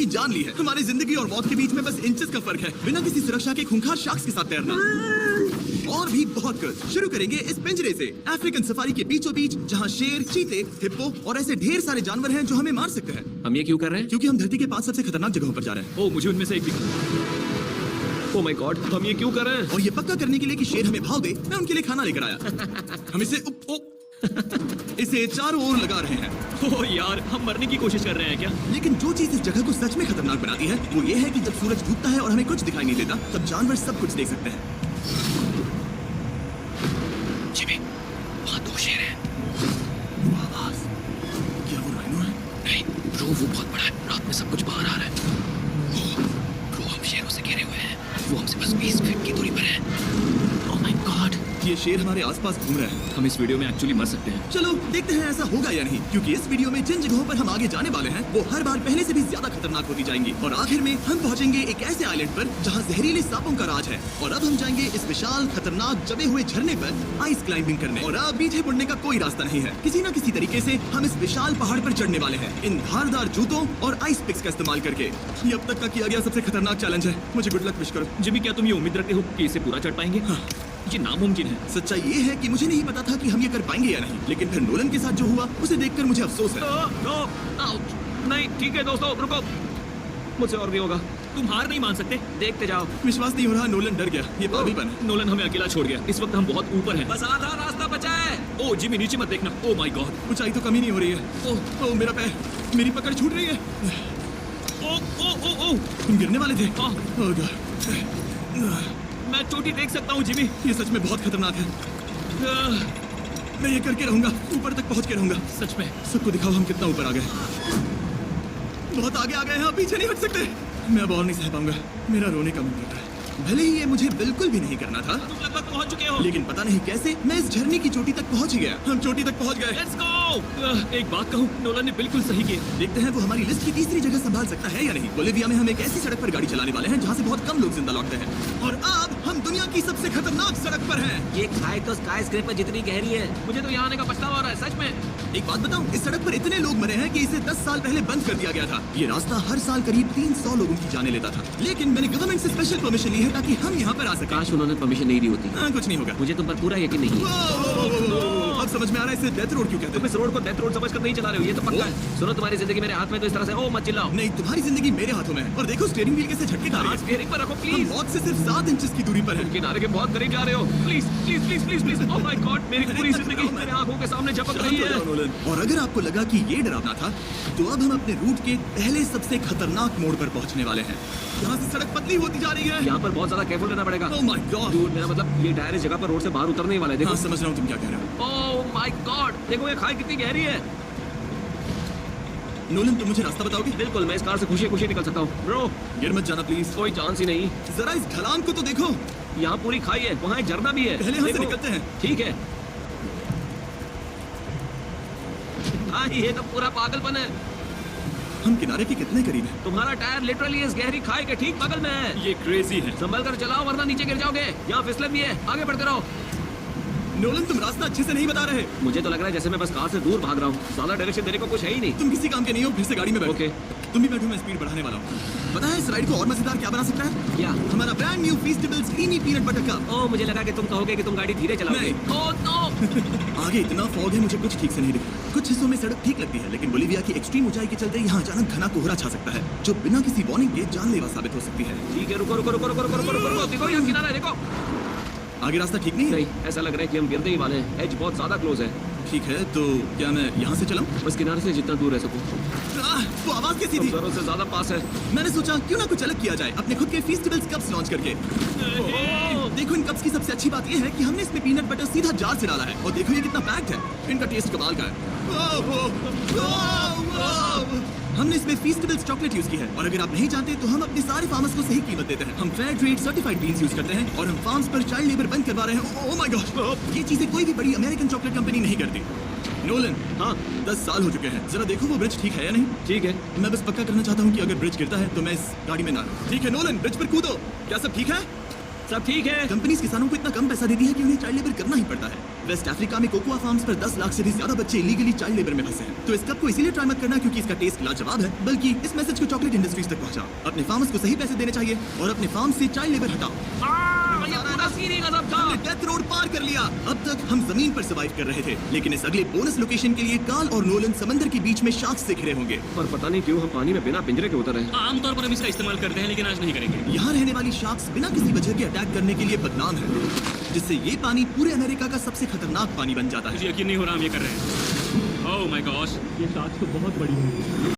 की जान ली है। हमारी जिंदगी और मौत के बीच में बस इंचेस का फर्क है। बिना किसी सुरक्षा के खूंखार शार्क्स के साथ तैरना और भी बहुत कुछ। शुरू करेंगे इस पिंजरे से, अफ्रीकन सफारी के बीचों बीच, जहाँ शेर, चीते, हिप्पो और ऐसे ढेर सारे जानवर हैं जो हमें मार सकते हैं। हम ये क्यों कर रहे हैं? क्योंकि हम धरती के 5 सबसे खतरनाक जगहों पर जा रहे हैं। ओह, मुझे उनमें से एक भी। ओह माय गॉड, हम ये क्यों कर रहे हैं? और ये पक्का करने के लिए कि शेर हमें भाव दे, मैं उनके लिए खाना लेकर आया। हम इसे चारों ओर लगा रहे हैं। ओह यार, हम मरने की कोशिश कर रहे हैं क्या? लेकिन जो चीज इस जगह को सच में खतरनाक बनाती है वो ये है कि जब सूरज डूबता है और हमें कुछ दिखाई नहीं देता, तब जानवर सब कुछ देख सकते हैं। जिमी, वहाँ 2 शेर हैं। वो आवाज, क्या वो राइनो है? नहीं, वो बहुत बड़ा है। रात में सब कुछ बाहर आ रहा है। वो हम शेरों से घिरे हुए हैं। वो हमसे बस 20 फीट की दूरी पर है। ओह माय गॉड, ये शेर हमारे आसपास घूम रहे हैं। हम इस वीडियो में एक्चुअली मर सकते हैं। चलो देखते हैं ऐसा होगा या नहीं, क्योंकि इस वीडियो में जिन जगहों पर हम आगे जाने वाले हैं वो हर बार पहले से भी ज्यादा खतरनाक होती जाएंगी। और आखिर में हम पहुंचेंगे एक ऐसे आइलैंड पर जहां जहरीले सांपों का राज है। और अब हम जाएंगे इस विशाल खतरनाक जमे हुए झरने पर आइस क्लाइंबिंग करने। और अब पीछे मुड़ने का कोई रास्ता नहीं है। किसी न किसी तरीके से हम इस विशाल पहाड़ पर चढ़ने वाले हैं, इन धारदार जूतों और आइस पिक्स का इस्तेमाल करके। ये अब तक का किया गया सबसे खतरनाक चैलेंज है। मुझे गुड लक विश करो। जिमी, क्या तुम ये उम्मीद रखते हो कि इसे पूरा चढ़ पाएंगे? हाँ। ये नामुमकिन है। सच्चाई ये है कि मुझे नहीं पता था कि हम ये कर पाएंगे या नहीं, लेकिन फिर नोलन के साथ जो हुआ उसे देखकर मुझे अफसोस है। नहीं, ठीक है दोस्तों, रुको। मुझसे और नहीं होगा। तुम हार नहीं मान सकते। देखते जाओ। विश्वास नहीं हो रहा, नोलन डर गया। ये पागलपन है। नोलन हमें अकेला छोड़ गया। इस वक्त हम बहुत ऊपर हैं। बस आधा रास्ता बचा है। ओह जिमी, नीचे मत देखना। ओह माय गॉड, ऊंचाई तो कमी नहीं हो रही है। ओह मेरा पैर, मेरी पकड़ छूट रही है। ओह ओह ओह ओह, तुम गिरने वाले थे। हाँ। ओह गॉड, मैं चोटी देख सकता हूँ जिमी। ये सच में बहुत खतरनाक है। मैं ये करके रहूंगा, ऊपर तक पहुंच के रहूंगा। सच में। सबको दिखाओ हम कितना ऊपर आ गए। बहुत आगे आ गए हैं, पीछे नहीं हट सकते। मैं अब और नहीं सह पाऊंगा। मेरा रोने का मन कर रहा है। भले ही ये मुझे बिल्कुल भी नहीं करना था, तुम लगभग पहुंच चुके हो। लेकिन पता नहीं कैसे मैं इस झरने की चोटी तक पहुंच ही गया। हम चोटी तक पहुंच गए। Let's go. एक बात कहूँ, नोलन ने बिल्कुल सही किया। देखते हैं वो हमारी लिस्ट की तीसरी जगह संभाल सकता है या नहीं। बोलिविया में हम एक ऐसी सड़क पर गाड़ी चलाने वाले हैं जहाँ से बहुत कम लोग जिंदा लौटते हैं। और अब हम दुनिया की सबसे खतरनाक सड़क पर हैं। ये खाई तो स्काई स्क्रेपर जितनी गहरी है। मुझे तो यहाँ आने का पछतावा हो रहा है, सच में। एक बात बताऊं, इस सड़क पर इतने लोग मरे हैं कि इसे 10 साल पहले बंद कर दिया गया था। ये रास्ता हर साल करीब 300 लोगों की जाने लेता था, लेकिन मैंने गवर्नमेंट से स्पेशल परमिशन ली है ताकि हम यहाँ पर आ सकें। काश उन्होंने परमिशन नहीं दी होती। कुछ नहीं होगा। मुझे तुम पर पूरा यकीन नहीं है। अब समझ में आ रहा है इसे डेथ रोड क्यों कहते तुम हैं। इस रोड को डेथ रोड समझकर नहीं चला रहे हो, ये तो पक्का है। सुनो, तुम्हारी जिंदगी मेरे हाथ में, तो इस तरह से ओ मत चिल्लाओ। नहीं, तुम्हारी जिंदगी मेरे हाथों में है। और देखो स्टीयरिंग व्हील कैसे झटके खा रही है। स्टीयरिंग पर रखो हम प्लीज। मौत से सिर्फ 7 इंचेस की दूरी पर है। किनारे के बहुत करीब जा रहे हो। Please please please please please. Oh my God, मेरी पूरी जिंदगी मेरे आंखों के सामने झपक रही है। और अगर आपको लगा कि ये डरावना था, तो अब हम अपने रूट के पहले सबसे खतरनाक मोड़ पर पहुंचने वाले हैं। यहाँ से सड़क पतली होती जा रही है। यहाँ पर बहुत ज्यादा केयरफुल रहना पड़ेगा। Oh my God. Dude, मेरा मतलब ये टायर इस जगह पर रोड से बाहर उतरने ही वाला है। देखो। हाँ, समझ रहा हूँ तुम क्या कह रहे हो। ओह माय गॉड, देखो ये खाई कितनी गहरी है। नोलन, तुम मुझे रास्ता बताओगे? बिल्कुल, मैं इस कार से खुशी खुशी निकल सकता हूँ। ब्रो, गिर मत जाना प्लीज। कोई चांस ही नहीं। जरा इस ढलान को तो देखो। यहाँ पूरी खाई है, वहाँ एक झरना भी है। पहले यहाँ से देखो। निकलते हैं। ठीक है। हाँ, ये तो पूरा पागलपन है। हम किनारे के कितने करीब हैं? तुम्हारा टायर लिटरली इस गहरी खाई के ठीक बगल में है। ये क्रेजी है। संभल कर चलाओ वरना नीचे गिर जाओगे। यहाँ फिसलन भी है, आगे बढ़ते रहो। नोलन, तुम रास्ता अच्छे से नहीं बता रहे। मुझे तो लग रहा है जैसे मैं बस कार से दूर भाग रहा हूँ। ज्यादा डायरेक्शन देने को कुछ है ही नहीं। तुम किसी काम के नहीं हो, फिर से गाड़ी में बैठो। ओके। तुम भी बैठो, मैं स्पीड बढ़ाने वाला हूँ। पता है इस राइड को और मजेदार क्या बना सकता है? क्या? हमारा brand new Feastables creamy peanut butter cup. Oh, मुझे लगा कि तुम कहोगे कि तुम गाड़ी धीरे चलाओगे। नहीं। Oh no. आगे इतना फॉग है, मुझे कुछ ठीक से नहीं दिख रहा। कुछ हिस्सों में सड़क ठीक लगती है, लेकिन बोलिविया की एक्सट्रीम ऊंचाई के चलते यहाँ अचानक घना कोहरा छा सकता है, जो बिना किसी वार्निंग के जानलेवा साबित हो सकती है। ठीक है, रुको रुको रुको रुको रुको रुको रुको। देखो यहाँ किनारा है, देखो। आगे रास्ता ठीक नहीं है? नहीं, ऐसा लग रहा है कि हम गिरने ही वाले हैं। एज बहुत ज्यादा क्लोज है। ठीक है, तो क्या मैं यहाँ से चलाऊं? बस किनारे से जितना दूर रह सकूं। वो आवाज कैसी तुम थी? जरूरत से ज्यादा पास है। मैंने सोचा क्यों ना कुछ अलग किया जाए, अपने खुद के फीस्टेबल्स कप्स लॉन्च करके। देखो, इन कप्स की सबसे अच्छी बात यह है कि हमने इसमें पीनट बटर सीधा जार से डाला है, और देखो ये कितना पैक्ड है। इनका टेस्ट कमाल का है। हमने इसमें फीस्टेबल्स चॉकलेट यूज की है, और अगर आप नहीं जानते तो हम अपने सारे फार्मर्स को सही कीमत देते हैं। हम fair trade certified beans use करते हैं, और हम फार्म्स पर चाइल्ड लेबर बंद करवा रहे हैं। ओह माय गॉड, ये चीजें कोई भी बड़ी अमेरिकन चॉकलेट कंपनी नहीं करती। नोलन, हाँ, 10 साल हो चुके हैं। जरा देखो वो ब्रिज ठीक है या नहीं। ठीक है। मैं बस पक्का करना चाहता हूँ कि अगर ब्रिज गिरता है तो मैं इस गाड़ी में ना रहूं। ठीक है नोलन, ब्रिज पर कूदो। क्या सब ठीक है? सब ठीक है। कंपनीज किसानों को इतना कम पैसा देती है कि उन्हें चाइल्ड लेबर करना ही पड़ता है। वेस्ट अफ्रीका में कोकोआ फार्म्स पर 10 लाख से भी ज्यादा बच्चे इलीगली चाइल्ड लेबर में फंसे हैं। तो इस कप को इसीलिए ट्राई मत करना क्योंकि इसका टेस्ट लाजवाब है, बल्कि इस मैसेज को चॉकलेट इंडस्ट्रीज तक पहुंचा। अपने फार्मर्स को सही पैसे देने चाहिए और अपने फार्म से चाइल्ड लेबर हटाओ। हमने डेथ रोड पार कर लिया। अब तक हम जमीन पर सर्वाइव कर रहे थे, लेकिन इस अगले बोनस लोकेशन के लिए कार्ल और नोलन समंदर के बीच में शार्क्स से घिरे होंगे। पर पता नहीं क्यों हम पानी में बिना पिंजरे के उतर रहे हैं। आमतौर पर हम इसका इस्तेमाल करते हैं, लेकिन आज नहीं करेंगे। यहाँ रहने वाली शार्क्स बिना किसी वजह के अटैक करने के लिए बदनाम है, जिससे ये पानी पूरे अमेरिका का सबसे खतरनाक पानी बन जाता है। मुझे यकीन नहीं हो रहा हम ये कर रहे हैं। ओह माय गॉश, ये शार्क्स तो बहुत बड़ी है।